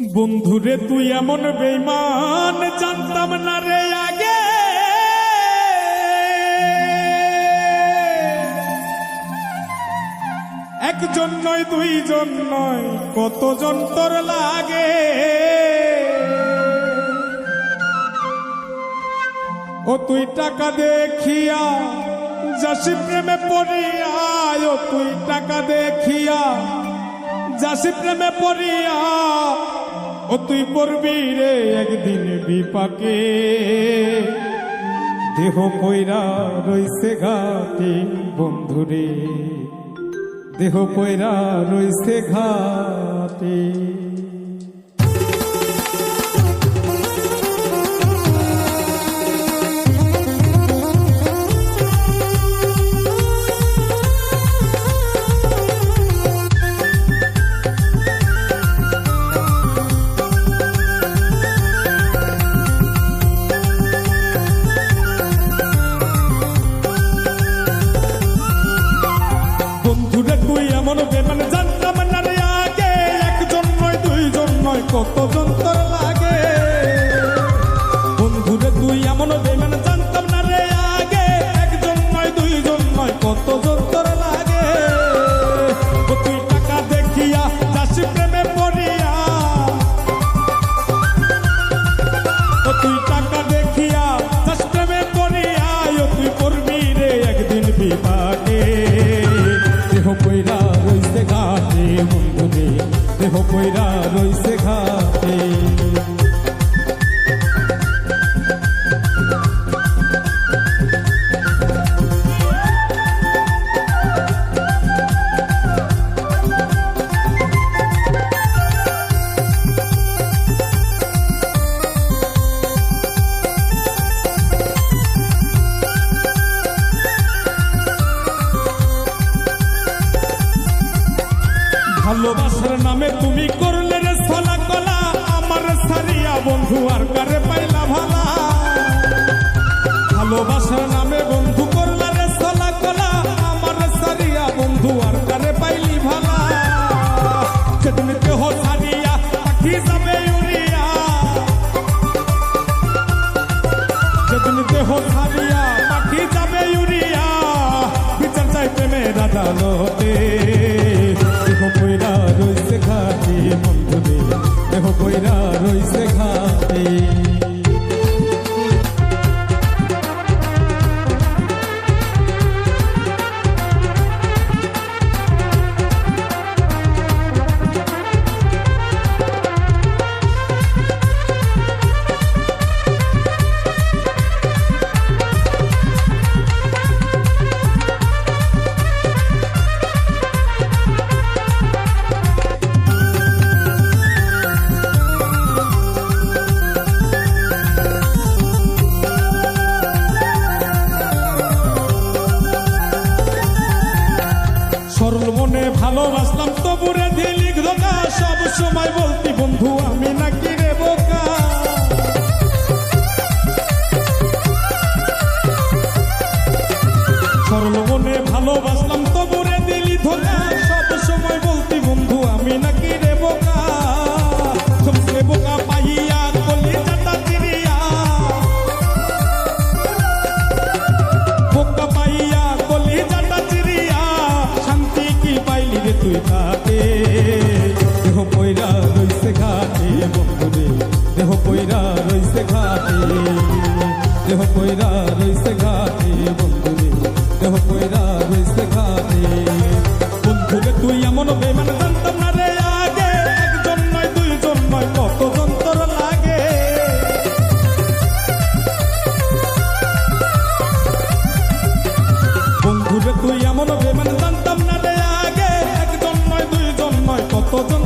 বন্ধুরে তুই এমন বেঈমান জানতাম না রে আগে। একজন নয় দুইজন নয় কতজন তোর লাগে। ও তুই টাকা দেখিয়া যাসি প্রেমে পড়িয়া, ও তুই টাকা দেখিয়া যাসি প্রেমে পড়িয়া, ও তুই পড়বি রে একদিন বিপাকে। দেহ কইরা রইছে ঘাটে বন্ধুরে, দেহ কইরা রইছে ঘাটে। বেমান জানতাম না রে আগে, একজন নয় দুইজন নয় কতজন তোর লাগে। বন্ধুরে তুই এমন বেমান জানতাম না রে আগে, একজন নয় দুইজন নয় কতজন তোর লাগে। ও তুই টাকা দেখিয়া যাসি প্রেমে পড়িয়া, ও তুই টাকা দেখিয়া যাস প্রেমে পড়িয়া, ও তুই পড়বি রে একদিন বিপাকে। দেহ কইরা রইছে ঘাটে বন্ধুরে, দেহ কইরা রইছে ঘাটে। ভালোবাসার নামে তুমি করলে রে ছলা কলা, আমার সারিয়া বন্ধু আর কারে পাইলা ভালা। ভালোবাসার নামে বন্ধু করলে রে ছলা কলা, আমার সারিয়া বন্ধু আর কারে পাইলি ভালা। সেদিন দেহ সারিয়া পাখি যাবে উড়িয়া, সেদিন দেহ সারিয়া পাখি যাবে উড়িয়া, বিচার চাই প্রেমের আদালতে। দেহ কইরা রইছে ঘাটে বন্ধুরে, দেহ কইরা রইছে ঘাটে। সরল মনে ভালোবাসলাম তবুরে দিলি ধোকা, সব সময় বলতি বন্ধু আমি নাকি রে বোকা। সরল মনে ভালোবাসলাম তবুরে দিলি ধোকা, সব সময় বলতি বন্ধু আমি নাকি রে বোকা। সবচেয়ে বোকা পাইয়া কলি চাটা চিরিয়া, বোকা পাইয়া কলি চাটা চিরিয়া, শান্তি কি পাইলি রে তুই তাতে। দেহ কইরা রইছে ঘাটে বন্ধুরে, দেহ কইরা রইছে ঘাটে, দেহ কইরা রইছে ঘাটে বন্ধুরে, দেহ কইরা রইছে ঘাটে। বন্ধুরে তুই এমন বেমান জানতাম না রে আগে, একজন নয় দুইজন নয় কতজন তোর লাগে। বন্ধুরে তুই এমন বেমান জানতাম না রে আগে, একজন নয় দুইজন নয় কতজন